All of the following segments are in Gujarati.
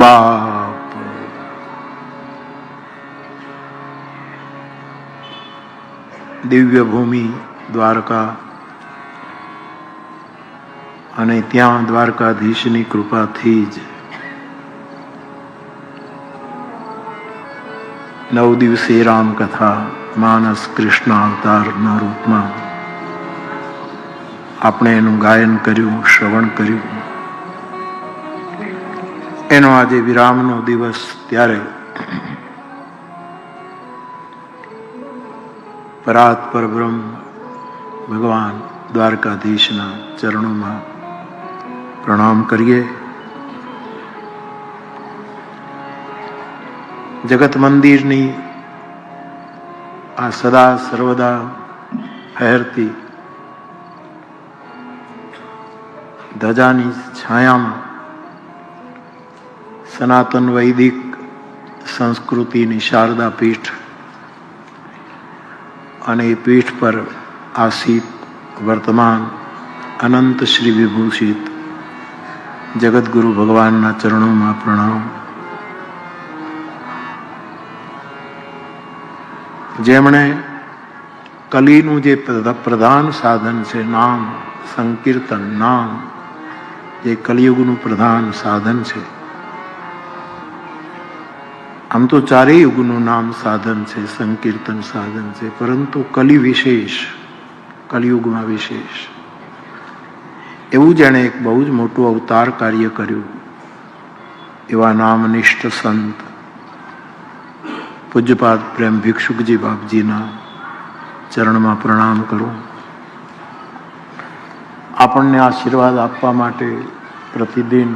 બાપ દિવ્ય ભૂમિ દ્વારકા અને ત્યાં દ્વારકાધીશની કૃપાથી જ 9 દિવસે રામકથા માનસ કૃષ્ણ અવતારના રૂપમાં આપણે એનું ગાયન કર્યું, શ્રવણ કર્યું. એનો આજે વિરામનો દિવસ, ત્યારે પરાત પરબ્રહ્મ ભગવાન દ્વારકાધીશના ચરણોમાં પ્રણામ કરીએ. જગત મંદિરની આ સદા સર્વદા ફહેરતી ધજાની છાયામાં સનાતન વૈદિક સંસ્કૃતિની શારદા પીઠ અને એ પીઠ પર આસીત વર્તમાન અનંત શ્રી વિભૂષિત જગતગુરુ ભગવાનના ચરણોમાં પ્રણામ. જેમણે કલીનું જે પ્રધાન સાધન છે, નામ સંકીર્તન, નામ જે કલિયુગનું પ્રધાન સાધન છે. આમ તો ચારેય યુગનું નામ સાધન છે, સંકીર્તન સાધન છે, પરંતુ કલી વિશેષ, કલિયુગમાં વિશેષ એવું જેણે એક બહુ જ મોટું અવતાર કાર્ય કર્યું. એવા નામનિષ્ઠ સંત પૂજ્યપાદ પ્રેમ ભિક્ષુકજી બાપજીના ચરણમાં પ્રણામ કરું. આપણને આશીર્વાદ આપવા માટે પ્રતિદિન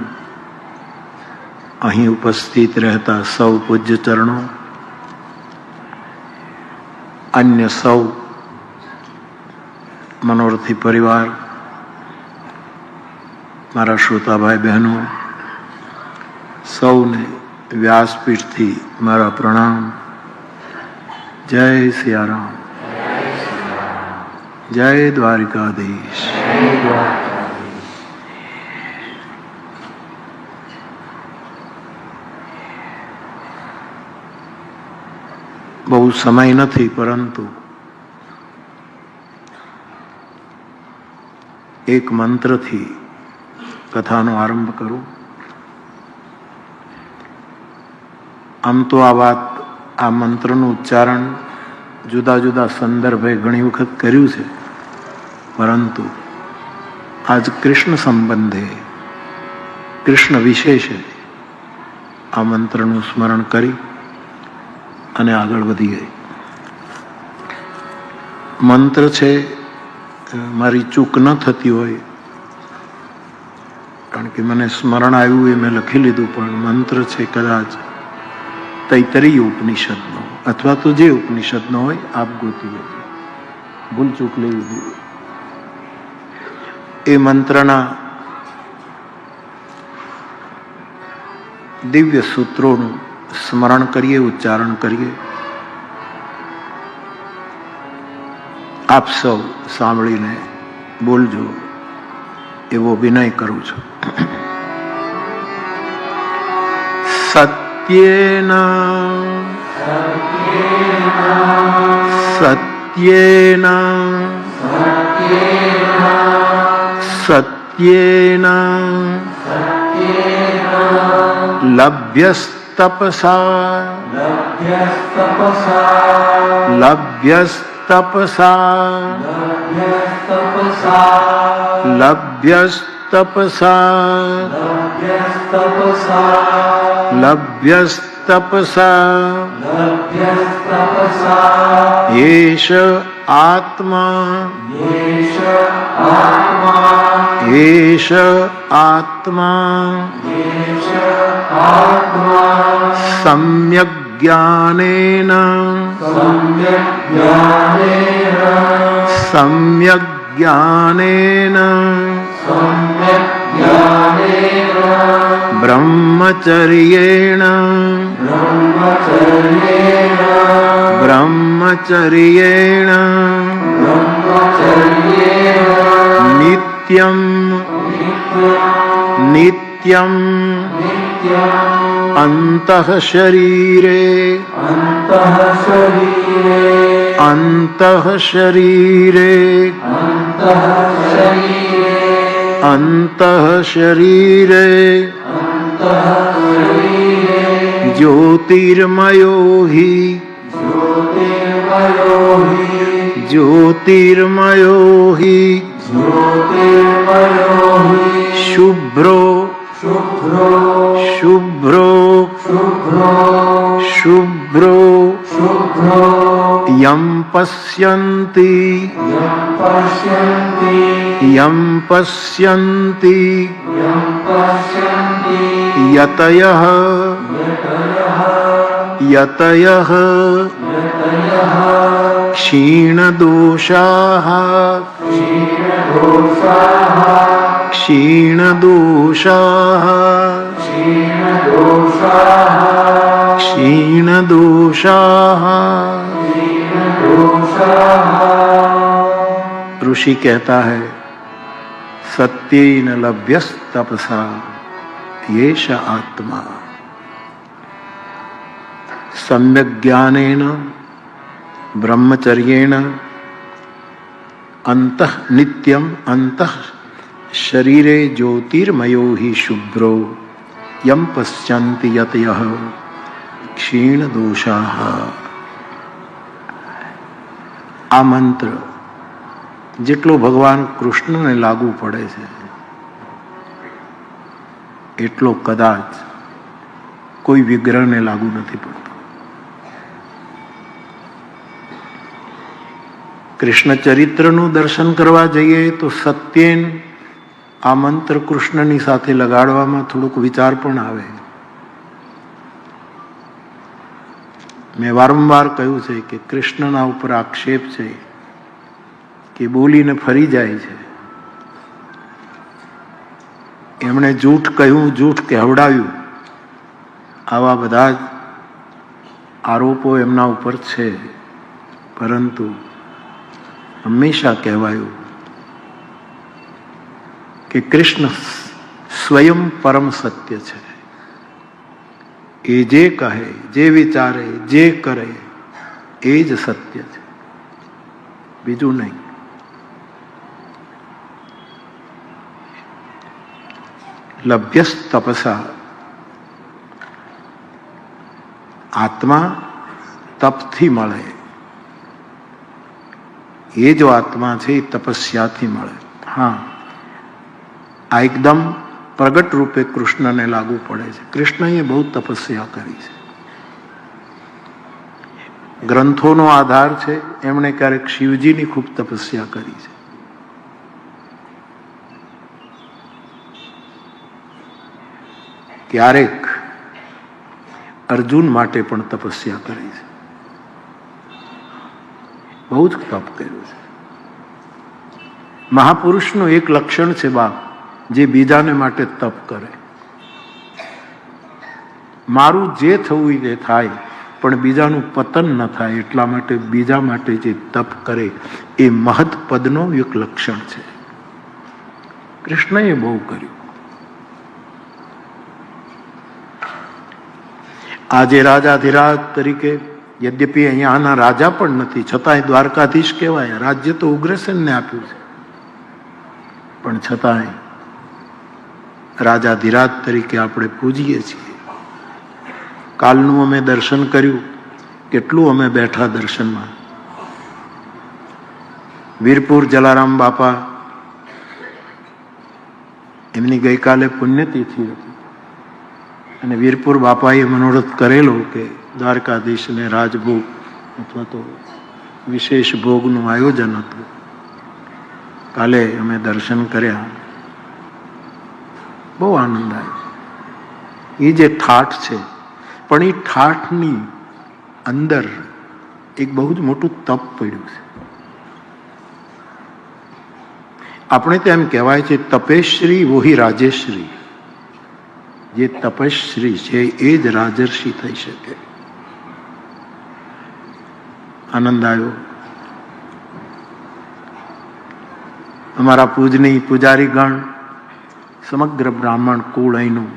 અહીં ઉપસ્થિત રહેતા સૌ પૂજ્ય ચરણો, અન્ય સૌ મનોરથી પરિવાર, મારા શ્રોતાભાઈ બહેનો, સૌને વ્યાસપીઠથી મારા પ્રણામ. જય સિયારામ, જય દ્વારિકાધીશ. બહુ સમય નથી, પરંતુ એક મંત્રથી કથાનો આરંભ કરું. આમ તો આ વાત, આ મંત્રનું ઉચ્ચારણ જુદા જુદા સંદર્ભે ઘણી વખત કર્યું છે, પરંતુ આજ કૃષ્ણ સંબંધે, કૃષ્ણ વિશેષે આ મંત્રનું સ્મરણ કરી અને આગળ વધીએ. મંત્ર છે, મારી ચૂક ન થતી હોય, કારણ કે મને સ્મરણ આવ્યું એ મેં લખી લીધું, પણ મંત્ર છે કદાચ તૈતરીય ઉપનિષદનો, અથવા તો જે ઉપનિષદનો હોય આપ ગોતી લેજો, ભૂલ ચૂક લેવી જોઈએ. એ મંત્રના દિવ્ય સૂત્રોનું સ્મરણ કરીએ, ઉચ્ચારણ કરીએ. આપ સૌ સાંભળીને બોલજો એવો વિનય કરું છું. સત્યેન સત્યેન સત્યેન લભ્યસ્તપસા લભ્યસ્તપસા લભ્યસ્તપસા એષ આત્મા એષ આત્મા સમ્યક જ્ઞાનેન સમ્યક જ્ઞાનેન બ્રહ્મચર્યેણ બ્રહ્મચર્યેણ નિત્યમ નિત્યમ અંતઃ શરીરે અંતઃ શરીરે અંતઃ શરીરે જ્યોતિર્મયો હિ જ્યોતિર્મયો હિ શુભ્રો શુભ્રો શુભ્રો યમ પશ્યન્તિ યમ પશ્યન્તિ યતયઃ યતયઃ ક્ષીણદોષાઃ ક્ષીણદોષાઃ ક્ષીણદોષાઃ। ऋषि कहता है सत्येन लभ्यस्तपसा येष आत्मा सम्यक् ज्ञानेन ब्रह्मचर्येण अंतः नित्यम अंतः शरीरे ज्योतिर्मयो हि शुभ्रो यम पश्यन्ति यतयः क्षीण दोषाः। आ मंत्र જેટલો ભગવાન કૃષ્ણને લાગુ પડે છે એટલો કદાચ કોઈ વિગ્રહને લાગુ નથી પડતો। કૃષ્ણ ચરિત્રનું દર્શન કરવા જઈએ તો સત્યેન આ મંત્ર કૃષ્ણની સાથે લગાડવામાં થોડુંક વિચાર પણ આવે। મેં વારંવાર કહ્યું છે કે કૃષ્ણના ઉપર આક્ષેપ છે કે બોલીને ફરી જાય છે। એમણે જૂઠ કહ્યું, જૂઠ કહેવડાવ્યું, આવા બધા જ આરોપો એમના ઉપર છે। પરંતુ હંમેશા કહેવાયું કે કૃષ્ણ સ્વયં પરમ સત્ય છે। એ જે કહે, જે વિચારે, જે કરે એ જ સત્ય છે, બીજું નહીં। લભ્યસ તપસા આત્મા તપથી મળે। એ જો આત્મા છે એ તપસ્યાથી મળે। હા, આ એકદમ પ્રગટ રૂપે કૃષ્ણને લાગુ પડે છે। કૃષ્ણએ બહુ તપસ્યા કરી છે। ગ્રંથોનો આધાર છે, એમણે ક્યારેક શિવજીની ખૂબ તપસ્યા કરી છે। ક્યારેક અર્જુન માટે પણ તપસ્યા કરી છે। બહુ જ તપ કર્યું છે। મહાપુરુષનું એક લક્ષણ છે બાપ, જે બીજાને માટે તપ કરે। મારું જે થવું તે થાય, પણ બીજાનું પતન ન થાય એટલા માટે બીજા માટે જે તપ કરે એ મહત પદનો એક લક્ષણ છે। કૃષ્ણએ બહુ કર્યું। આજે રાજાધિરાજ તરીકે, યદ્યપિ અહીંયાના રાજા પણ નથી, છતાંય દ્વારકાધીશ કહેવાય। રાજ્ય તો ઉગ્રસેનને આપ્યું છે, પણ છતાંય રાજાધિરાજ તરીકે આપણે પૂજીએ છીએ। કાલનું અમે દર્શન કર્યું, કેટલું અમે બેઠા દર્શનમાં। વીરપુર જલારામ બાપા, એમની ગઈકાલે પુણ્યતિથિ હતી અને વીરપુર બાપાએ મનોરથ કરેલો કે દ્વારકાધીશને રાજભોગ અથવા તો વિશેષ ભોગનું આયોજન હતું। કાલે અમે દર્શન કર્યા, બહુ આનંદ આવ્યો। એ જે ઠાઠ છે, પણ એ ઠાઠની અંદર એક બહુ જ મોટું તપ પડ્યું છે। આપણે તો એમ કહેવાય છે તપેશ્રી વોહી રાજેશ્રી। જે તપસ્વી છે એ જ રાજર્ષિ થઈ શકે। આનંદ આવ્યો। અમારા પૂજની પૂજારીગણ, સમગ્ર બ્રાહ્મણ કુળ અહીંનું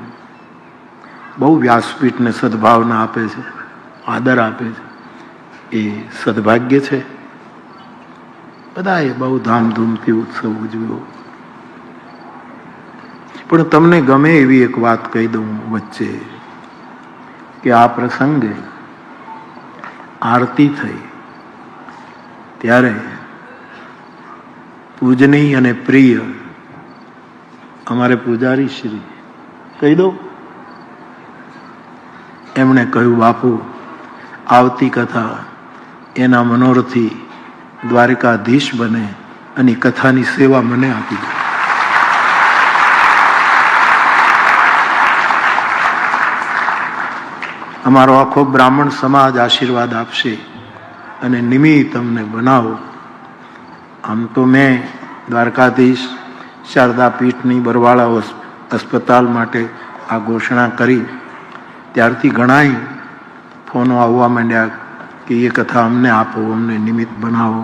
બહુ વ્યાસપીઠને સદભાવના આપે છે, આદર આપે છે, એ સદભાગ્ય છે. બધાએ બહુ ધામધૂમથી ઉત્સવ ઉજવ્યો. પણ તમને ગમે એવી એક વાત કહી દઉં વચ્ચે, કે આ પ્રસંગે આરતી થઈ ત્યારે પૂજનીય અને પ્રિય અમારે પૂજારી શ્રી કહી દો, એમણે કહ્યું, બાપુ આવતી કથા એના મનોરથી દ્વારકાધીશ બને અને કથાની સેવા મને આપી દો. અમારો આખો બ્રાહ્મણ સમાજ આશીર્વાદ આપશે અને નિમિત્ત અમને બનાવો. આમ તો મેં દ્વારકાધીશ શારદા પીઠની બરવાળા અસ્પતાલ માટે આ ઘોષણા કરી ત્યારથી ઘણાય ફોનો આવવા માંડ્યા કે એ કથા અમને આપો, અમને નિમિત્ત બનાવો.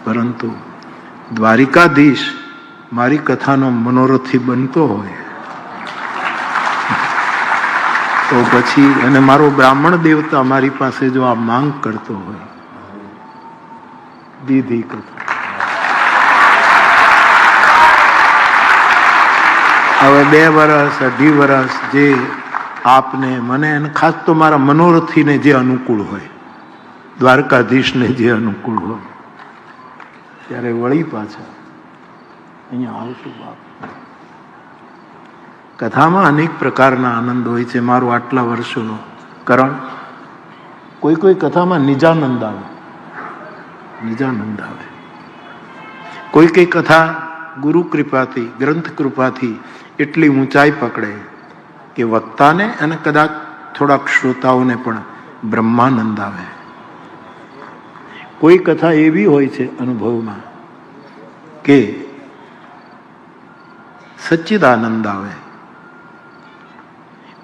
પરંતુ દ્વારિકાધીશ મારી કથાનો મનોરથી બનતો હોય તો પછી, અને મારો બ્રાહ્મણ દેવતા મારી પાસે જો આ માંગ કરતો હોય, દીધી કથા. હવે 2 વર્ષ 2.5 વર્ષ જે આપને મને અને ખાસ તો મારા મનોરથીને જે અનુકૂળ હોય, દ્વારકાધીશને જે અનુકૂળ હોય, ત્યારે વળી પાછા અહીંયા આવશું. બાપ, કથામાં અનેક પ્રકારના આનંદ હોય છે. મારું આટલા વર્ષોનો કરણ, કોઈ કથામાં નિજાનંદ આવે, નિજાનંદ આવે. કોઈ કથા ગુરુ કૃપાથી, ગ્રંથ કૃપાથી એટલી ઊંચાઈ પકડે કે વક્તાને અને કદાચ થોડાક શ્રોતાઓને પણ બ્રહ્માનંદ આવે. કોઈ કથા એવી હોય છે અનુભવમાં કે સચ્ચિદાનંદ આવે.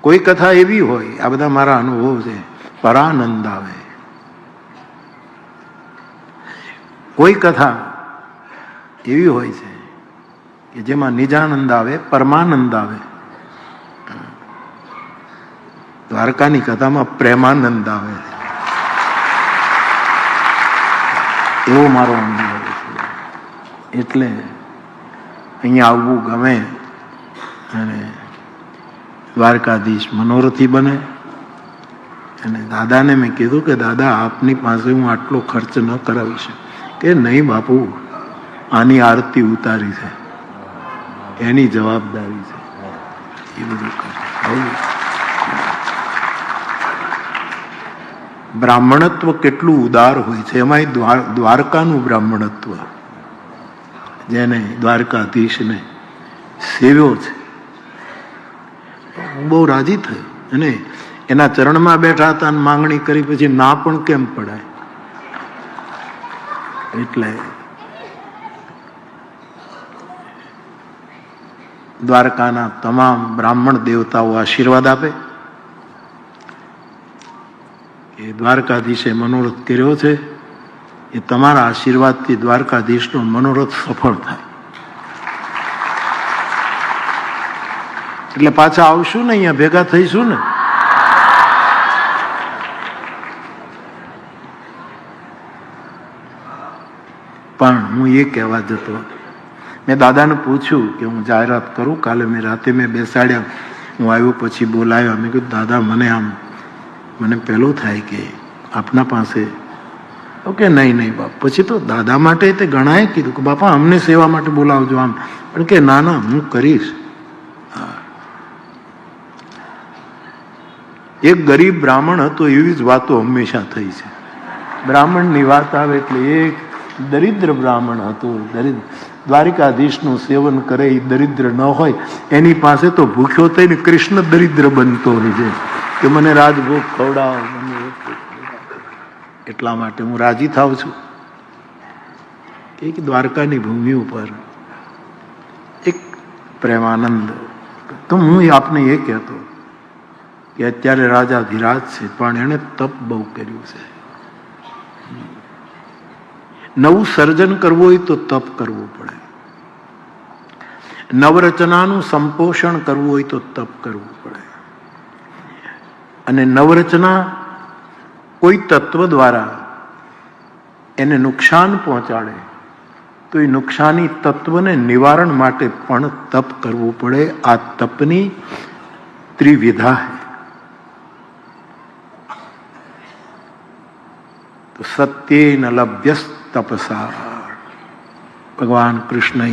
કોઈ કથા એવી હોય, આ બધા મારા અનુભવ છે, પરાનંદ આવે. કોઈ કથા એવી હોય છે કે જેમાં નિજાનંદ આવે, પરમાનંદ આવે. દ્વારકાની કથામાં પ્રેમાનંદ આવે. એવો મારો અનુભવ છે. એટલે અહીંયા આવવું ગમે અને દ્વારકાધીશ મનોરથી બને. અને દાદાને મેં કીધું કે દાદા આપની પાસે હું આટલો ખર્ચ ન કરાવી શકું. કે નહીં બાપુ, આની આરતી ઉતારી છે, એની જવાબદારી છે, એ બધું કરે. બ્રાહ્મણત્વ કેટલું ઉદાર હોય છે, એમાંય દ્વારકાનું બ્રાહ્મણત્વ, જેને દ્વારકાધીશને સેવ્યો છે. હું બહુ રાજી થયો અને એના ચરણમાં બેઠા હતા અને માંગણી કરી, પછી ના પણ કેમ પડાય. એટલે દ્વારકાના તમામ બ્રાહ્મણ દેવતાઓ આશીર્વાદ આપે કે દ્વારકાધીશે મનોરથ કર્યો છે, એ તમારા આશીર્વાદથી દ્વારકાધીશનો મનોરથ સફળ થાય. એટલે પાછા આવશું ને, અહીંયા ભેગા થઈશું ને. પણ હું એ કહેવા જતો, મેં દાદાને પૂછ્યું કે હું જાહેરાત કરું. કાલે રાતે મેં બેસાડ્યા, હું આવ્યો પછી બોલાવ્યા. મેં કીધું દાદા મને પહેલું થાય કે આપના પાસે. ઓકે, નહીં બાપ. પછી તો દાદા માટે તે ઘણાએ કીધું કે બાપા અમને સેવા માટે બોલાવજો આમ, પણ કે ના હું કરીશ. એક ગરીબ બ્રાહ્મણ હતો, એવી જ વાતો હંમેશા થઈ છે. બ્રાહ્મણની વાત આવે એટલે એક દરિદ્ર બ્રાહ્મણ હતો. દ્વારિકાધીશનું સેવન કરે એ દરિદ્ર ન હોય, એની પાસે તો ભૂખ્યો થઈને કૃષ્ણ દરિદ્ર બનતો હોય છે કે મને રાજભોગ ખવડાવ. એટલા માટે હું રાજી થાઉં છું કે દ્વારકાની ભૂમિ ઉપર એક પ્રેમાનંદ. તો હું આપને એ કહેતો કે અત્યારે રાજાધિરાજ છે, પણ એણે તપ બહુ કર્યું છે. નવું સર્જન કરવું હોય તો તપ કરવું પડે. નવરચનાનું સંપોષણ કરવું હોય તો તપ કરવું પડે. અને નવરચના કોઈ તત્વ દ્વારા એને નુકસાન પહોંચાડે તો એ નુકસાની તત્વને નિવારણ માટે પણ તપ કરવું પડે. આ તપની ત્રિવિધા હૈ. તો સત્યેન લભ્યસ તપસા. ભગવાન કૃષ્ણએ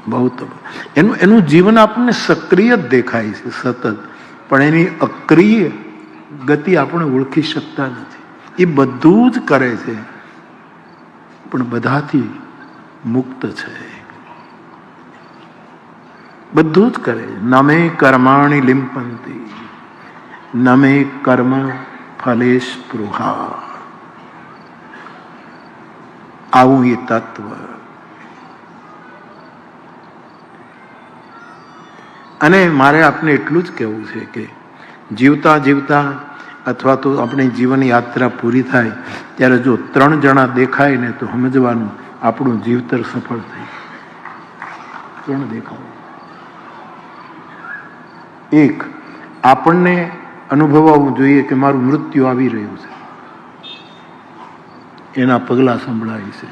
બહુ તપ. એનું જીવન આપણને સક્રિય જ દેખાય છે સતત, પણ એની અક્રિય ગતિ આપણે ઓળખી શકતા નથી. એ બધું જ કરે છે પણ બધાથી મુક્ત છે. બધું જ કરે. નમે કર્માણિ લિંપંતિ નમે કર્મ ફલે સ્પૃહા. આવું એ તત્વ. અને મારે આપને એટલું જ કહેવું છે કે જીવતા જીવતા અથવા તો આપણી જીવન યાત્રા પૂરી થાય ત્યારે જો 3 જણા દેખાય ને તો સમજવાનું આપણું જીવતર સફળ થઈ. 3 દેખાવ. એક, આપણને અનુભવવું જોઈએ કે મારું મૃત્યુ આવી રહ્યું છે, એના પગલા સંભળાય છે,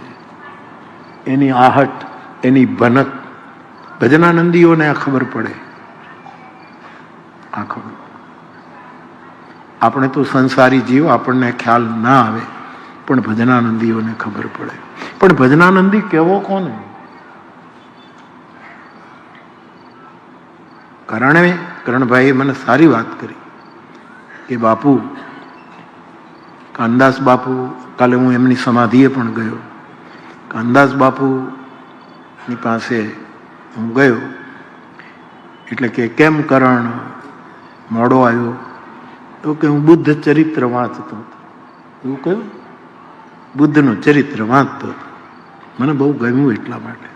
એની આહટ, એની ભનક. ભજનાનંદીઓને આ ખબર પડે. આ ખબર. આપણે તો સંસારી જીવ, આપણને ખ્યાલ ના આવે, પણ ભજનાનંદીઓને ખબર પડે. પણ ભજનાનંદી કેવો કોને? કરણભાઈએ મને સારી વાત કરી કે બાપુ, કાનદાસ બાપુ, કાલે હું એમની સમાધિએ પણ ગયો. કાનદાસ બાપુની પાસે હું ગયો એટલે કે કેમ કરણ મોડો આવ્યો? તો કે હું બુદ્ધ ચરિત્ર વાંચતો હતો. એવું કહ્યું? બુદ્ધનું ચરિત્ર વાંચતો હતો. મને બહુ ગમ્યું એટલા માટે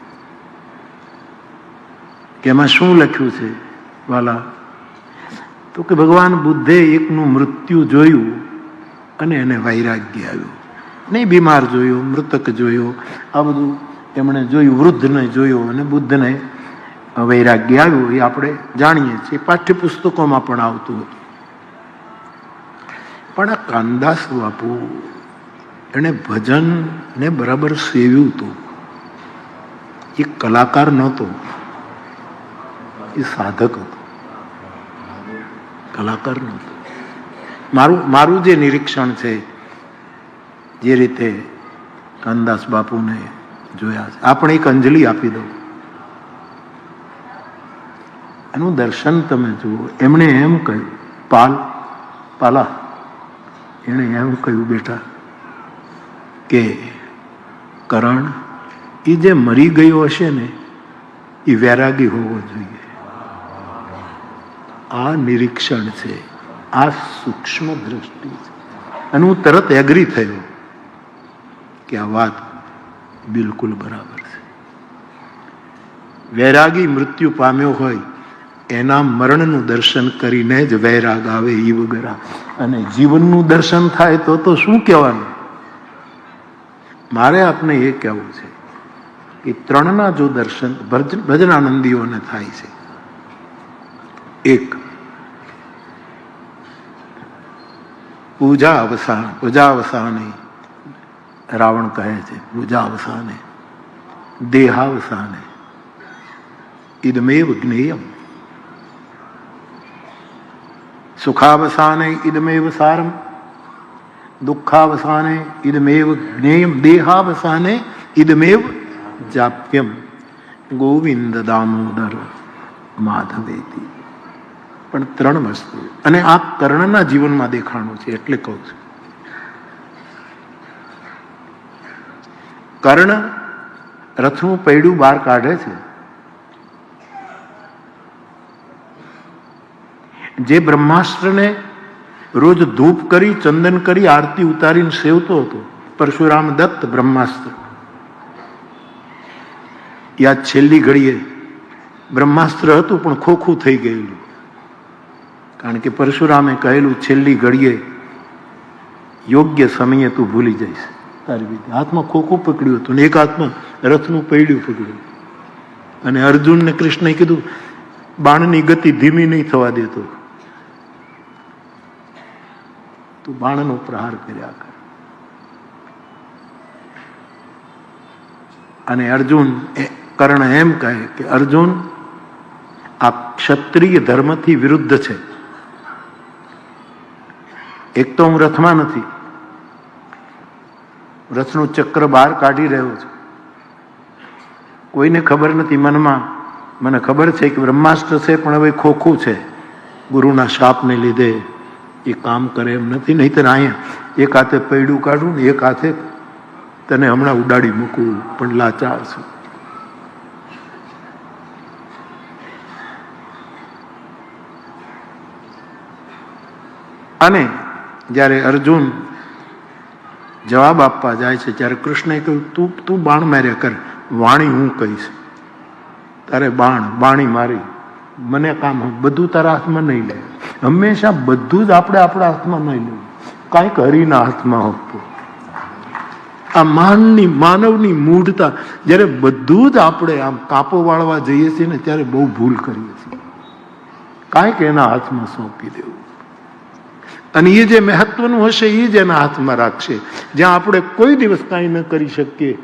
કે એમાં શું લખ્યું છે વાલા? તો કે ભગવાન બુદ્ધે એકનું મૃત્યુ જોયું અને એને વૈરાગ્ય આવ્યું. નહીં બીમાર જોયો, મૃતક જોયો, આ બધું એમણે જોયું. વૃદ્ધને જોયો અને બુદ્ધને વૈરાગ્ય આવ્યું. એ આપણે જાણીએ છીએ, પાઠ્યપુસ્તકોમાં પણ આવતું હતું. પણ આ કાનદાસ બાપુ એણે ભજનને બરાબર સેવ્યું હતું. એ કલાકાર નહોતો, એ સાધક હતો. કલાકાર નહોતો. મારું જે નિરીક્ષણ છે, જે રીતે કાનદાસ બાપુને જોયા છે, આપણે એક અંજલિ આપી દઉં. એનું દર્શન તમે જુઓ. એમણે એમ કહ્યું, પાલા એણે એમ કહ્યું, બેટા કે કરણ, એ જે મરી ગયો હશે ને એ વૈરાગી હોવો જોઈએ. આ નિરીક્ષણ છે, આ સૂક્ષ્મ દ્રષ્ટિ છે. અને હું તરત એગ્રી થયો કે આ વાત બિલકુલ બરાબર છે. વૈરાગી મૃત્યુ પામ્યો હોય એના મરણનું દર્શન કરીને જ વૈરાગ આવે. એ વગર અને જીવનનું દર્શન થાય તો શું કહેવાનું? મારે આપને એ કહેવું છે કે 3ના જો દર્શન ભજનાનંદીઓને થાય છે. એક, પૂજા અવસાને રાવણ કહે છે, પૂજા અવસાને દેહાવસાને ઇદમેવ જ્ઞેયમ, સુખાવસાને ઇદમેવ સારમ, દુઃખાવસાને ઇદમેવ જ્ઞેયમ, દેહાવસાને ઇદમેવ જાપ્યમ, ગોવિંદ દામોદર માધવેતી. પણ 3 વસ્તુ. અને આ કર્ણના જીવનમાં દેખાણું છે, એટલે કહું છું. કર્ણ રથનું પૈડું બહાર કાઢે છે. જે બ્રહ્માસ્ત્રને રોજ ધૂપ કરી, ચંદન કરી, આરતી ઉતારીને સેવતો હતો, પરશુરામ દત્ત બ્રહ્માસ્ત્ર, યા છેલ્લી ઘડીએ બ્રહ્માસ્ત્ર હતું પણ ખોખું થઈ ગયેલું. કારણ કે પરશુરામે કહેલું, છેલ્લી ઘડીએ યોગ્ય સમયે તું ભૂલી જઈશ તારી વિદ્યા. હાથમાં ખોખું પકડ્યું હતું ને એક હાથમાં રથનું પૈડું પકડ્યું. અને અર્જુનને કૃષ્ણએ કીધું બાણની ગતિ ધીમી નહીં થવા દેતો, તું બાણનો પ્રહાર કર્યા કર. અને અર્જુન કર્ણ એમ કહે કે અર્જુન, આ ક્ષત્રિય ધર્મથી વિરુદ્ધ છે. એક તો હું રથમાં નથી, રથનું ચક્ર બહાર કાઢી રહ્યો છું, કોઈને ખબર નથી મનમાં. મને ખબર છે કે બ્રહ્માસ્ત્ર છે, પણ હવે ખોખું છે, ગુરુના શાપને લીધે એ કામ કરે એમ નથી. નહીંતર અહીંયા એક હાથે પૈડું કાઢું ને એક હાથે તને હમણાં ઉડાડી મૂકવું, પણ લાચાર છું. અને જ્યારે અર્જુન જવાબ આપવા જાય છે ત્યારે કૃષ્ણએ કહ્યું તું બાણ માર્યા કર, વાણી હું કહીશ. તારે બાણી મારી, મને કામ બધું તારા હાથમાં નહીં લે. હંમેશા બધું જ આપણે આપણા હાથમાં નહીં લેવું, કાંઈક હરિના હાથમાં આપવું. આ માનવની મૂઢતા, જ્યારે બધું જ આપણે આમ કાપો વાળવા જઈએ છીએ ને ત્યારે બહુ ભૂલ કરીએ છીએ. કાંઈક એના હાથમાં સોંપી દેવું, અને એ જે મહત્વનું હશે એ જ એના હાથમાં રાખશે. જ્યાં આપણે કોઈ દિવસ કાંઈ ન કરી શકીએ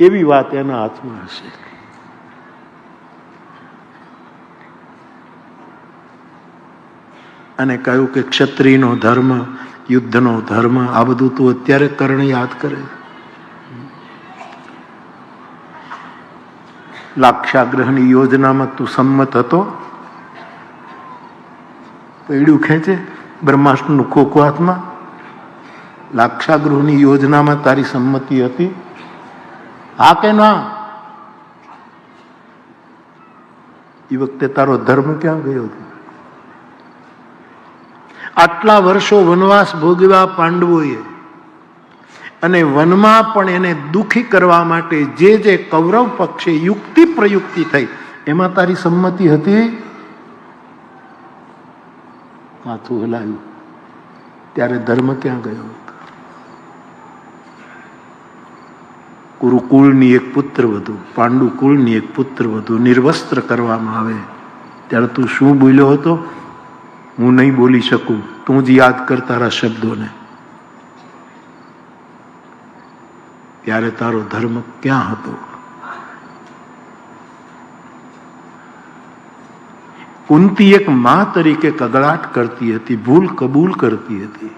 એવી વાત એના હાથમાં હશે. અને કહ્યું કે ક્ષત્રિયનો ધર્મ, યુદ્ધનો ધર્મ, આ બધું તું અત્યારે કર્ણ યાદ કરે. લાક્ષાગ્રહની યોજનામાં તું સંમત હતો? પૈડું ખેંચે બ્રહ્માસ્ત્રનું ખોખું હાથમાં. લાક્ષાગૃહની યોજનામાં તારી સંમતિ હતી? હા કે ના? એ વખતે તારો ધર્મ ક્યાં ગયો હતો? આટલા વર્ષો વનવાસ ભોગવ્યા પાંડવોએ, અને વનમાં પણ એને દુઃખી કરવા માટે જે જે કૌરવ પક્ષે યુક્તિ પ્રયુક્તિ થઈ એમાં તારી સંમતિ હતી? માથું હલાવ્યું ત્યારે ધર્મ ક્યાં ગયો? કુરુકુળની એક પુત્ર વધુ, પાંડુ કુળની એક પુત્ર વધુ નિર્વસ્ત્ર કરવામાં આવે ત્યારે તું શું બોલ્યો હતો? હું નહીં બોલી શકું, તું જ યાદ કર તારા શબ્દોને. ત્યારે તારો ધર્મ ક્યાં હતો? કુંતી એક માં તરીકે કગળાટ કરતી હતી, ભૂલ કબૂલ કરતી હતી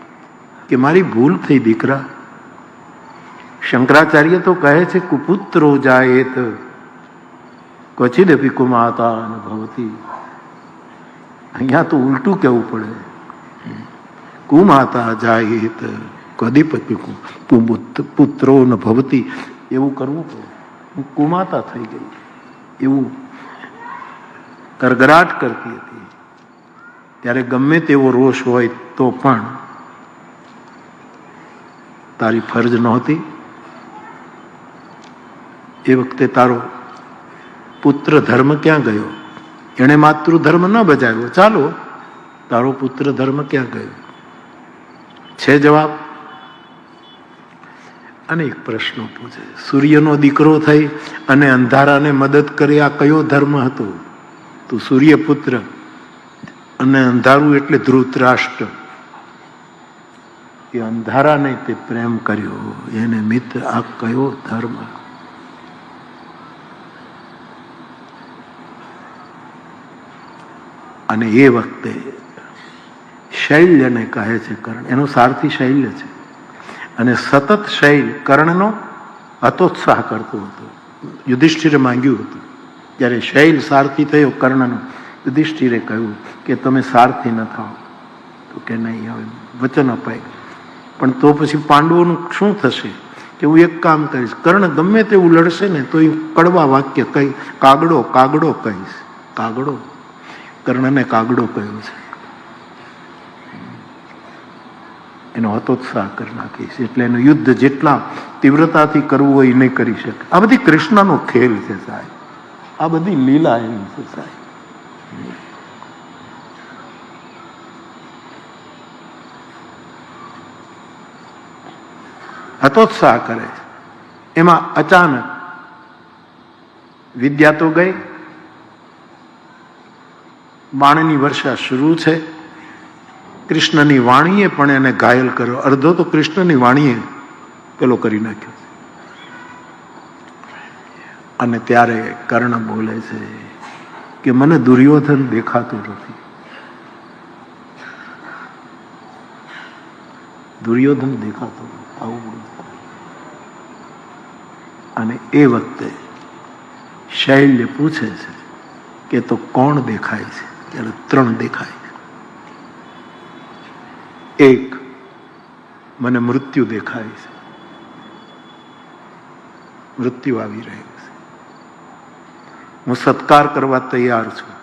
કે મારી ભૂલ થઈ દીકરા. શંકરાચાર્ય તો કહે છે કુપુત્રો જાયેત ક્વચિદપી કુમાતા ન ભવતી. અહીંયા તો ઉલટું કહેવું પડે, કુમાતા જાયેત કદીપતિ પુત્રો ન ભવતી, એવું કરવું પડે. હું કુમાતા થઈ ગઈ એવું કરગરાટ કરતી હતી. ત્યારે ગમે તેવો રોષ હોય તો પણ તારી ફરજ નહોતી. એ વખતે તારો પુત્ર ધર્મ ક્યાં ગયો? એણે માતૃધર્મ ન બજાવ્યો, ચાલો, તારો પુત્ર ધર્મ ક્યાં ગયો? છે જવાબ? અનેક પ્રશ્નો પૂછે. સૂર્યનો દીકરો થઈ અને અંધારાને મદદ કરી, આ કયો ધર્મ હતો? તું સૂર્યપુત્ર અને અંધારું એટલે ધૃતરાષ્ટ્ર. એ અંધારાને તે પ્રેમ કર્યો, એને મિત્ર. આ કયો ધર્મ? અને એ વખતે શૈલ્યને કહે છે કર્ણ, એનો સારથી શૈલ્ય છે, અને સતત શૈલ કર્ણનો હતોત્સાહ કરતો હતો. યુધિષ્ઠિરે માંગ્યું હતું, જ્યારે શૈલ સારથી થયો કર્ણનો, યુધિષ્ઠિરે કહ્યું કે તમે સારથી ન થાઓ. તો કે નહીં, હવે વચન અપાય. પણ તો પછી પાંડવોનું શું થશે? કે હું એક કામ કરીશ, કર્ણ ગમે તેવું લડશે ને તો એ કડવા વાક્ય કઈ, કાગડો કાગડો કહીશ. કાગડો, કર્ણને કાગડો કહ્યો છે, એનો હતોત્સાહ કરી નાખીશ. એટલે એનું યુદ્ધ જેટલા તીવ્રતાથી કરવું હોય એ નહીં કરી શકે. આ બધી કૃષ્ણનો ખેલ છે સાહેબ, આ બધી લીલા એની છે સાહેબ. હતોત્સાહ કરે છે. એમાં અચાનક વિદ્યા તો ગઈ, બાણની વર્ષા શરૂ છે. કૃષ્ણની વાણીએ પણ એને ઘાયલ કર્યો. અડધો તો કૃષ્ણની વાણીએ પેલો કરી નાખ્યો. અને ત્યારે કર્ણ બોલે છે કે મને દુર્યોધન દેખાતો નથી. દુર્યોધન દેખાતો નથી, આવું બોલે. અને એ વખતે શૈલ્ય પૂછે છે કે તો કોણ દેખાય છે? ત્યારે 3 દેખાય છે. એક, મને મૃત્યુ દેખાય છે, મૃત્યુ આવી રહ્યું છે, હું સત્કાર કરવા તૈયાર છું,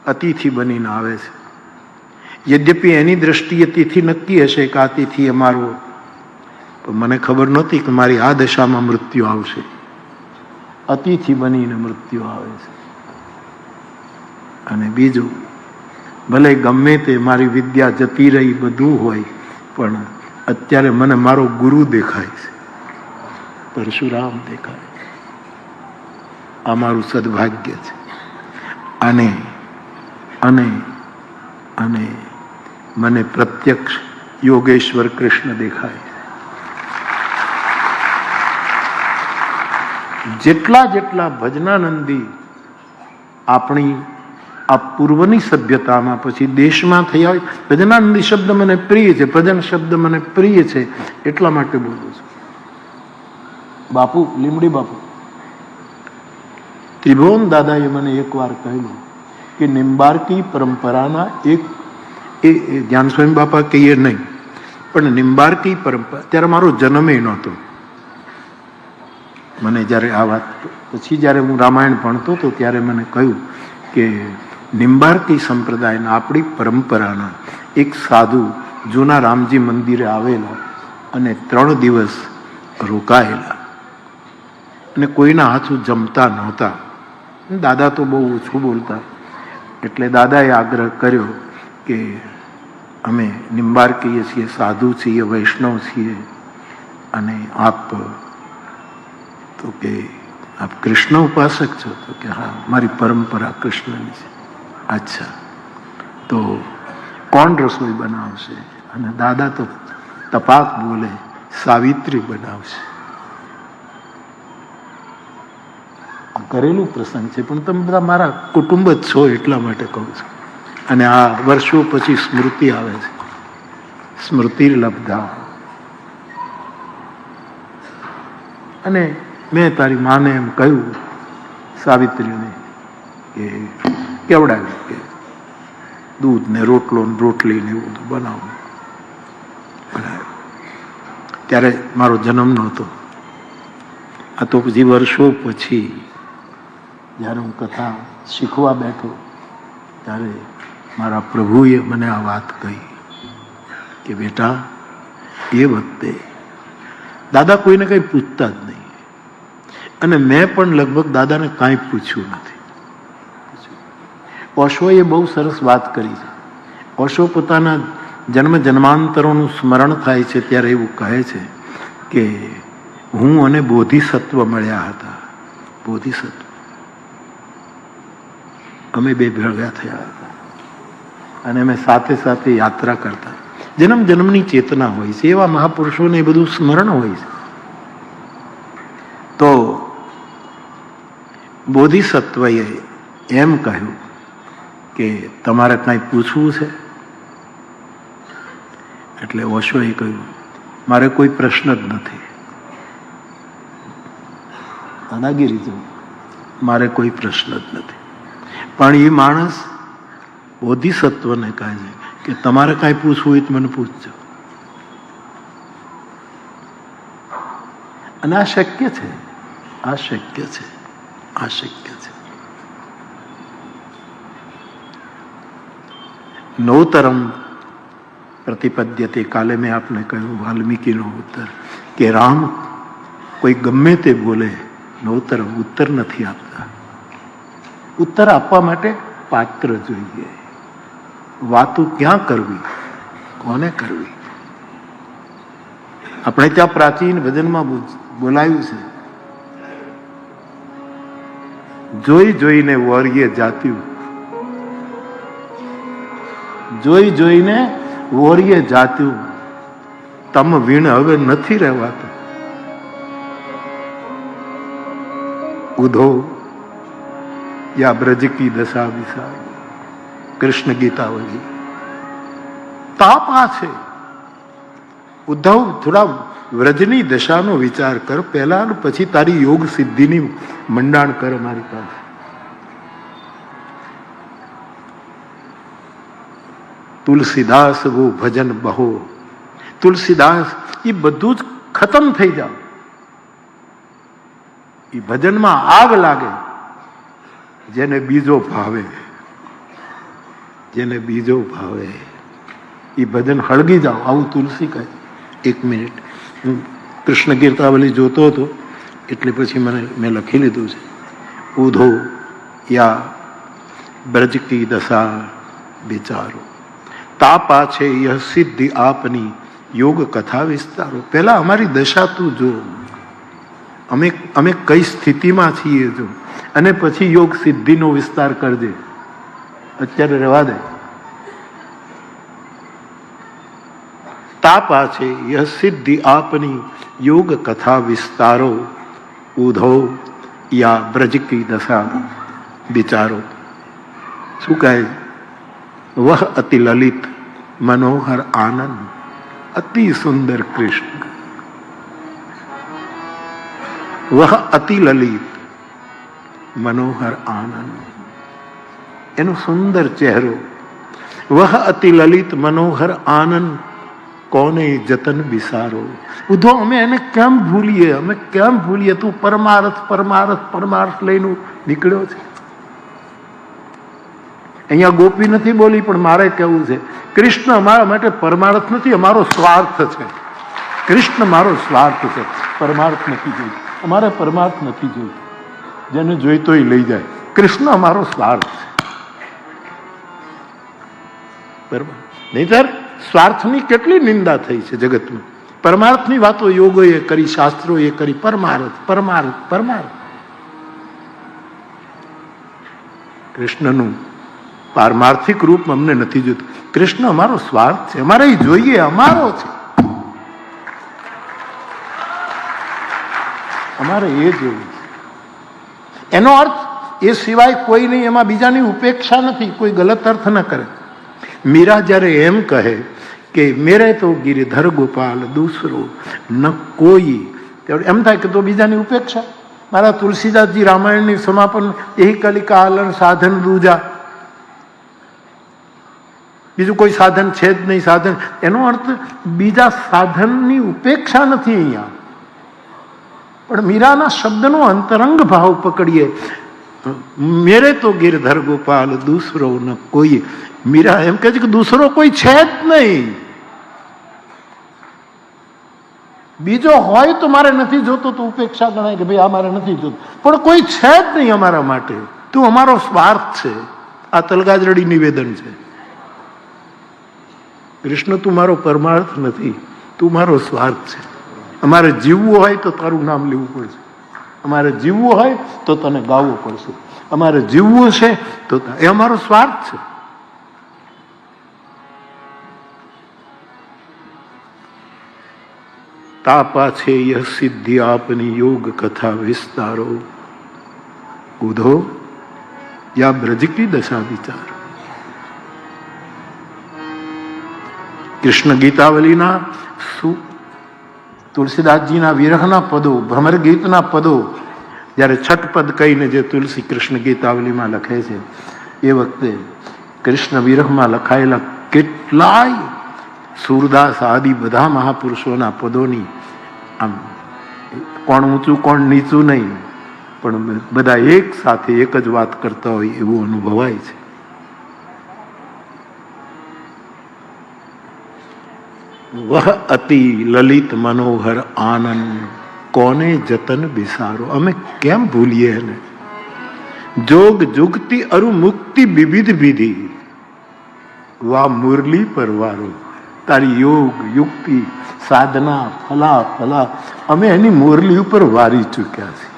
અતિથિ બનીને આવે છે. યદ્યપિ એની દ્રષ્ટિએ તિથિ નક્કી હશે કે આ તિથિ અમારો, પણ મને ખબર નહોતી કે મારી આ દશામાં મૃત્યુ આવશે. અતિથિ બનીને મૃત્યુ આવે છે. અને બીજું, ભલે ગમે તે મારી વિદ્યા જતી રહી બધું હોય, પણ અત્યારે મને મારો ગુરુ દેખાય છે, પરશુરામ દેખાય છે. આ મારું સદભાગ્ય છે. અને અને અને મને પ્રત્યક્ષ યોગેશ્વર કૃષ્ણ દેખાય છે. જેટલા જેટલા ભજનાનંદી આપણી આ પૂર્વની સભ્યતામાં પછી દેશમાં થયા હોય, ભજનાનંદી શબ્દ મને પ્રિય છે, ભજન શબ્દ મને પ્રિય છે, એટલા માટે બોલું છું. બાપુ, લીમડી બાપુ, ત્રિભુવન દાદાએ મને એકવાર કહેલું કે નિંબાર્કી પરંપરાના એક, એ જ્ઞાન સ્વામી બાપા કહીએ નહીં, પણ નિંબાર્કી પરંપરા, ત્યારે મારો જન્મ એ નહોતો. મને જ્યારે આ વાત પછી જ્યારે હું રામાયણ ભણતો હતો ત્યારે મને કહ્યું કે નિંબાર્કી સંપ્રદાયના, આપણી પરંપરાના એક સાધુ જૂના રામજી મંદિરે આવેલા અને 3 દિવસ રોકાયેલા અને કોઈના હાથું જમતા નહોતા. દાદા તો બહુ ઓછું બોલતા, એટલે દાદાએ આગ્રહ કર્યો કે અમે નિંબાર્કીએ છીએ, સાધુ છીએ, વૈષ્ણવ છીએ, અને આપ તો કે આપ કૃષ્ણ ઉપાસક છો? તો કે હા, મારી પરંપરા કૃષ્ણની છે. અચ્છા, તો કોણ રસોઈ બનાવશે? અને દાદા તો તપાક બોલે, સાવિત્રી બનાવશે. કરેલું પ્રસંગ છે, પણ તમે બધા મારા કુટુંબ જ છો એટલા માટે કહું છું. અને આ વર્ષો પછી સ્મૃતિ આવે છે, સ્મૃતિ લબ્ધા. અને મેં તારી માને એમ કહ્યું, સાવિત્રીને, કે કેવડાવ્યું કે દૂધ ને રોટલો ને રોટલી ને એવું બધું બનાવું. ત્યારે મારો જન્મ નહોતો. આ તો પછી વર્ષો પછી જ્યારે હું કથા શીખવા બેઠો ત્યારે મારા પ્રભુએ મને આ વાત કહી કે બેટા, એ વખતે દાદા કોઈને કંઈ પૂછતા જ નહીં, અને મેં પણ લગભગ દાદાને કાંઈ પૂછ્યું નથી. ઓશોએ બહુ સરસ વાત કરી છે. ઓશો પોતાના જન્મ જન્માંતરોનું સ્મરણ થાય છે ત્યારે એવું કહે છે કે હું અને બોધિસત્વ મળ્યા હતા. બોધિસત્વ, અમે 2 ભેગા થયા હતા અને અમે સાથે સાથે યાત્રા કરતા. જન્મ જન્મની ચેતના હોય છે, એવા મહાપુરુષોને એ બધું સ્મરણ હોય છે. તો બોધિસત્વએ એમ કહ્યું કે તમારે કાંઈ પૂછવું છે? એટલે ઓશોએ કહ્યું, મારે કોઈ પ્રશ્ન જ નથી. દાદાગીરી જો, મારે કોઈ પ્રશ્ન જ નથી. પણ એ માણસ બોધિસત્વને કહે છે કે તમારે કાંઈ પૂછવું હોય તો મને પૂછજો. અને આ શક્ય છે, આ શક્ય છે, આ શક્ય છે. નવતરમ પ્રતિપદ્યતે, કાલે મેં આપને કહ્યું વાલ્મીકીનો ઉત્તર કે રામ કોઈ ગમે તે બોલે, નવતરમ ઉત્તર નથી આપતા. ઉત્તર આપવા માટે પાત્ર જોઈએ. વાતો ક્યાં કરવી, કોને કરવી? આપણે ત્યાં પ્રાચીન ભજનમાં બોલાયું છે, જોઈ જોઈને વર્ગે જાત્યું જોઈ જોઈને વોરીએ જાત્યું, તમ વીણ હવે નથી રહેવાતું. ઉધો યા બ્રજ કી દશા વિસાર. કૃષ્ણ ગીતાવલી. તાપ આ છે. ઉદ્ધવ, થોડા વ્રજની દશાનો વિચાર કર પહેલા, પછી તારી યોગ સિદ્ધિની મંડાણ કર મારી પાસે. તુલસીદાસ વો ભજન બહો. તુલસીદાસ એ બધું જ ખતમ થઈ જાવ, એ ભજનમાં આગ લાગે. જેને બીજો ભાવે, જેને બીજો ભાવે એ ભજન હળગી જાઓ. આવું તુલસી કહે. એક મિનિટ, હું કૃષ્ણ ગીતાવલી જોતો હતો એટલે પછી મેં લખી લીધું છે. ઉધો યા બ્રજ કી દશા વિચારો. તાપા છે યહ સિદ્ધિ આપની યોગ કથા વિસ્તારો. પહેલા અમારી દશા તું જો, અમે કઈ સ્થિતિમાં છીએ જો, અને પછી યોગ સિદ્ધિનો વિસ્તાર કરજે. અત્યારે રહેવા દે. તાપા છે યહ સિદ્ધિ આપની યોગ કથા વિસ્તારો. ઉધો યા બ્રજ કી દશા વિચારો. શું કહે? વહ અતિ લલિત મનોહર આનંદ. અતિ સુંદર કૃષ્ણ. વહ અતિ લલિત મનોહર આનંદ. એનો સુંદર ચહેરો. વહ અતિ લલિત મનોહર આનંદ કોને જતન બિસારો. ઉધો, અમે એને કેમ ભૂલીએ? અમે કેમ ભૂલીએ? તું પરમાર્થ પરમાર્થ પરમાર્થ લઈને નીકળ્યો છે. અહીંયા ગોપી નથી બોલી, પણ મારે કહેવું છે, કૃષ્ણ અમારા માટે પરમાર્થ નથી, અમારો સ્વાર્થ છે. કૃષ્ણ મારો સ્વાર્થ છે, પરમાર્થ નથી જોઈતો. અમારે પરમાર્થ નથી જોઈતો. જેને જોઈતો એ લઈ જાય. કૃષ્ણ અમારો સ્વાર્થ છે. બરાબર? નહીંતર સ્વાર્થની કેટલી નિંદા થઈ છે જગતમાં. પરમાર્થની વાતો યોગોએ કરી, શાસ્ત્રોએ કરી. પરમાર્થ પરમાર્થ પરમાર્થ. કૃષ્ણનું પારમાર્થિક રૂપ અમને નથી જોતું. કૃષ્ણ અમારો સ્વાર્થ છે, અમારે એ જોઈએ, અમારો છે, અમારે એ જોઈએ. એનો અર્થ એ સિવાય કોઈ નહીં, એમાં બીજાની ઉપેક્ષા નથી. કોઈ ગલત અર્થ ન કરે. મીરા જ્યારે એમ કહે કે મેરે તો ગિરિધર ગોપાલ દૂસરો ન કોઈ, એમ થાય કે તો બીજાની ઉપેક્ષા. મારા તુલસીદાસજી રામાયણની સમાપન એહી કલિકા આલન સાધન દૂજા, બીજું કોઈ સાધન છે જ નહીં. સાધન એનો અર્થ બીજા સાધનની ઉપેક્ષા નથી અહીંયા. પણ મીરાના શબ્દનો અંતરંગ ભાવ પકડીએ. મેરે તો ગિરધર ગોપાલ દૂસરો ન કોઈ. મીરા એમ કહે છે કે દૂસરો કોઈ છે જ નહીં. બીજો હોય તો મારે નથી જોતો તો ઉપેક્ષા ગણાય કે ભાઈ આ મારે નથી જોતું. પણ કોઈ છે જ નહીં અમારા માટે. તું અમારો સ્વાર્થ છે. આ તલગાજરડી નિવેદન છે. કૃષ્ણ, તું મારો પરમાર્થ નથી, તું મારો સ્વાર્થ છે. અમારે જીવવું હોય તો તારું નામ લેવું પડશે. અમારે જીવવું હોય તો તને ગાવવું પડશે. અમારે જીવવું છે તો એ અમારો સ્વાર્થ છે. તાપા છે યહ સિદ્ધિ આપની યોગ કથા વિસ્તારો. ઉધો યા બ્રજ કી દશા વિચાર. કૃષ્ણ ગીતાવલીના તુલસીદાસજીના વિરહના પદો, ભ્રમર ગીતના પદો જ્યારે છઠ પદ કહીને જે તુલસી કૃષ્ણ ગીતાવલીમાં લખે છે, એ વખતે કૃષ્ણ વિરહમાં લખાયેલા કેટલાય સૂરદાસ આદિ બધા મહાપુરુષોના પદોની આમ કોણ ઊંચું કોણ નીચું નહીં, પણ બધા એક સાથે એક જ વાત કરતા હોય એવું અનુભવાય છે. વહ અતિ લલિત મનોહર આનંદ કોને જતન બિસારો. અમે કેમ ભૂલીએ એને? જોગ જુગતી અરુ મુક્તિ વિવિધ વિધિ વા મુરલી પરવારો. તારી યોગ યુક્તિ સાધના ફલા ફલા અમે એની મુરલી ઉપર વારી ચૂક્યા છીએ,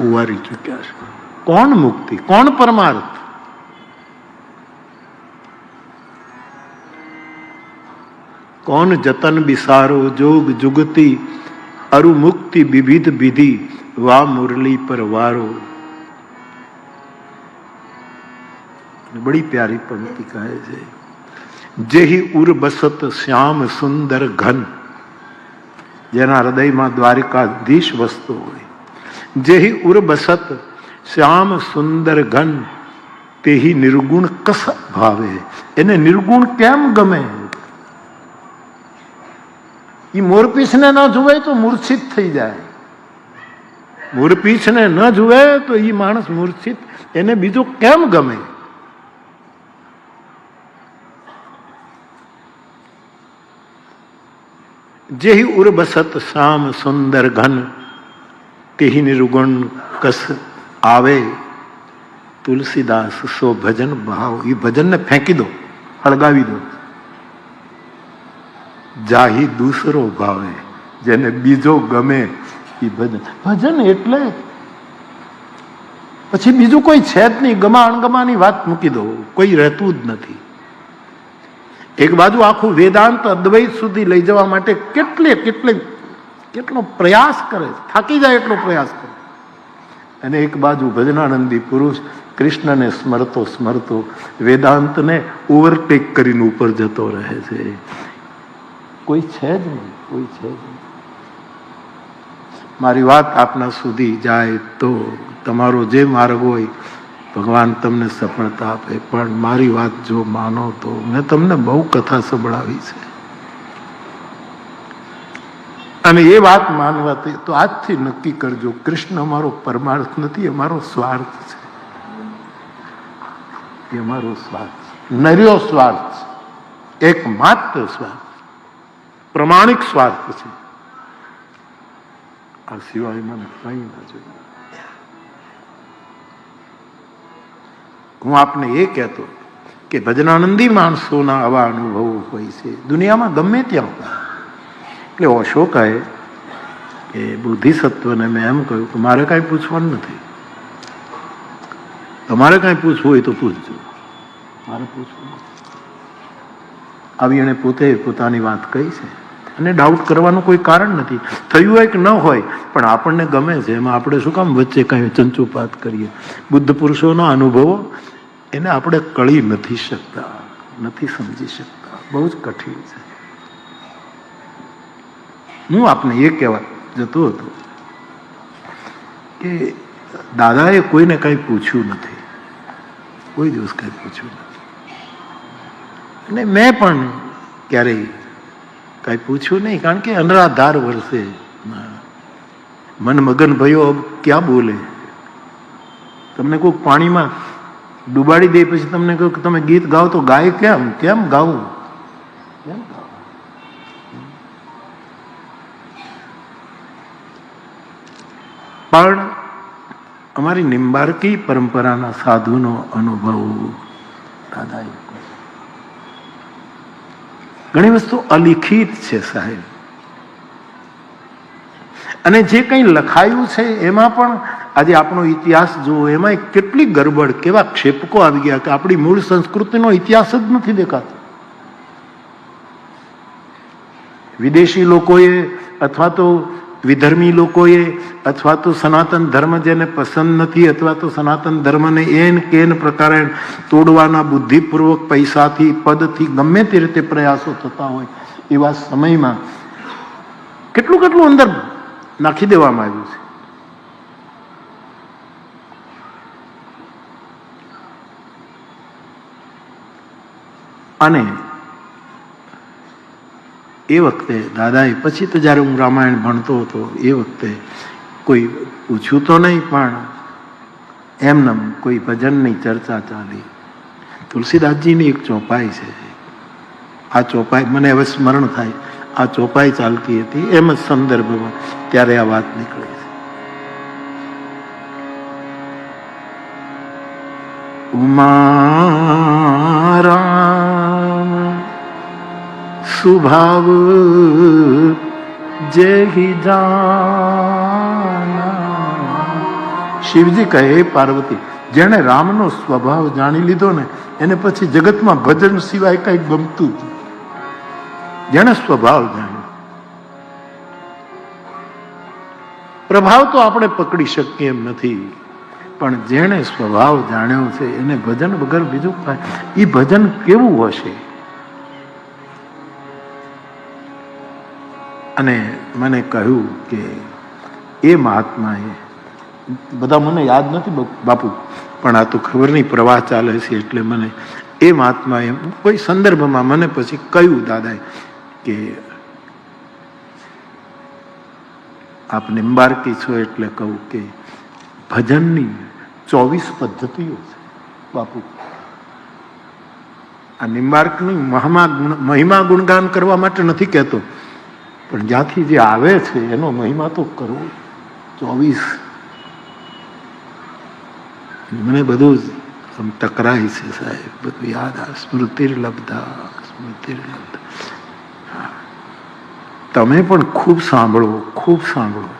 ઉવારી ચૂક્યા છે. કોણ મુક્તિ, કોણ પરમાર્થ? कौन जतन बिसारो जोग जुगती अरु मुक्ति विविध विधि वा मुरली पर वारो। बड़ी प्यारी पंक्ति कहे छे। जेहि उर बसत श्याम सुंदर घन, जेना हृदय में द्वारिकाधीश वसतो होय। जेहि उर बसत श्याम सुंदर घन, तेहि निर्गुण कस भावे। एने निर्गुण केम गमे? ये मोरपीछ ने न जुए तो मूर्छित थई जाए। मोरपीछ ने न जुए तो ये मानस मूर्छित, एने बीजो केम गमे? जेहि उर बसत श्याम सुंदर घन, तेहि निर्गुण कस आवे। तुलसीदास सो भजन भाव। ये भजन ने फेंकी दो, हड़गावी दो। जाही दूसरो भावे, जेने बीजो गमे ये भजन। भजन एटले पछी बीजू कोई छे ज नहीं। गमा अणगमानी वात मूकी दो, कोई रहतुं ज नथी। एक बाजू आखू वेदांत अद्वैत सुधी लई जवा माटे કેટલો પ્રયાસ કરે, થાકી જાય એટલો પ્રયાસ કરે. અને એક બાજુ ભજનાનંદી પુરુષ કૃષ્ણને સ્મરતો સ્મરતો વેદાંતને ઓવરટેક કરીને ઉપર જતો રહે છે. કોઈ છે જ નહીં, કોઈ છે જ નહીં. મારી વાત આપના સુધી જાય તો તમારો જે માર્ગ હોય ભગવાન તમને સફળતા આપે. પણ મારી વાત જો માનો તો મેં તમને બહુ કથા સંભળાવી છે, અને એ વાત માનવાથી તો આજથી નક્કી કરજો, કૃષ્ણ અમારો પરમાર્થ નથી, અમારો સ્વાર્થ છે. એ અમારો સ્વાર્થ છે, નર્યો સ્વાર્થ છે, એકમાત્ર સ્વાર્થ, પ્રમાણિક સ્વાર્થ છે. આ સિવાય મને કઈ ના જોઈએ. હું આપને એ કહેતો કે ભજનાનંદી માણસોના આવા અનુભવો હોય છે દુનિયામાં ગમે ત્યાં. એટલે ઓશો કહે કે બુદ્ધિસત્વને મેં એમ કહ્યું કે મારે કાંઈ પૂછવાનું નથી, તમારે કાંઈ પૂછવું હોય તો પૂછજો, મારે પૂછવું નથી. આવી એણે પોતે પોતાની વાત કહી છે, અને ડાઉટ કરવાનું કોઈ કારણ નથી. થયું હોય કે ન હોય, પણ આપણને ગમે છે, એમાં આપણે શું કામ વચ્ચે કાંઈ ચંચુપાત કરીએ. બુદ્ધ પુરુષોના અનુભવો એને આપણે કળી નથી શકતા, નથી સમજી શકતા, બહુ જ કઠિન છે. હું આપને એ કહેવા જતો હતો કે દાદાએ કોઈને કંઈ પૂછ્યું નથી, કોઈ દિવસ કંઈ પૂછ્યું નથી, અને મેં પણ ક્યારેય કઈ પૂછ્યું નહીં. કારણ કે અનરાધાર વર્ષે મન મગન ભયો ક્યાં બોલે. તમને કોઈ પાણીમાં ડુબાડી દે પછી તમને કહું કે તમે ગીત ગાઓ તો ગાય કેમ? કેમ ગાવું? કેમ ગાવું? પણ અમારી નિંબાર્કી પરંપરાના સાધુનો અનુભવ દાદાએ ઘણી વસ્તુ અલિખિત છે સાહેબ, અને જે કંઈ લખાયું છે એમાં પણ આજે આપણો ઇતિહાસ જુઓ, એમાં કેટલી ગરબડ, કેવા ક્ષેપકો આવી ગયા કે આપણી મૂળ સંસ્કૃતિનો ઇતિહાસ જ નથી દેખાતો. વિદેશી લોકોએ અથવા તો વિધર્મી લોકોએ અથવા તો સનાતન ધર્મ જેને પસંદ નથી અથવા તો સનાતન ધર્મને એન કેન પ્રકારે તોડવાના બુદ્ધિપૂર્વક પૈસાથી પદથી ગમે તે રીતે પ્રયાસો થતા હોય એવા સમયમાં કેટલું કેટલું અંદર નાખી દેવામાં આવ્યું છે. અને એ વખતે દાદાએ પછી તો જ્યારે હું રામાયણ ભણતો હતો એ વખતે કોઈ પૂછ્યું તો નહીં, પણ એમને કોઈ ભજનની ચર્ચા ચાલી. તુલસીદાસજીની એક ચોપાઈ છે, આ ચોપાઈ મને હવે સ્મરણ થાય, આ ચોપાઈ ચાલતી હતી એમ જ સંદર્ભમાં ત્યારે આ વાત નીકળી છે. ઉમારામ સુભાવ જેહી જાના. શિવજી કહે પાર્વતી, જેણે રામનો સ્વભાવ જાણી લીધો ને એને પછી જગતમાં ભજન સિવાય કઈ ગમતું જ. જેણે સ્વભાવ જાણ્યો. પ્રભાવ તો આપણે પકડી શકીએ એમ નથી, પણ જેણે સ્વભાવ જાણ્યો છે એને ભજન વગર બીજું એ ભજન કેવું હશે. અને મને કહ્યું કે એ મહાત્માએ, બધા મને યાદ નથી બાપુ, પણ આ તો ખબર નહીં પ્રવાહ ચાલે છે એટલે મને એ મહાત્માએ કોઈ સંદર્ભમાં મને પછી કહ્યું દાદાએ કે આપ નિંબાર્કી છો એટલે કહું કે ભજનની 24 પદ્ધતિઓ છે બાપુ. આ નિંબાર્કની મહિમા ગુણગાન કરવા માટે નથી કહેતો, પણ જ્યાંથી જે આવે છે એનો મહિમા તો કરવો. 24 મને બધું ટકરાય છે સાહેબ, બધું યાદ આવે. સ્મૃતિર્લબ્ધા. તમે પણ ખૂબ સાંભળો, ખૂબ સાંભળો.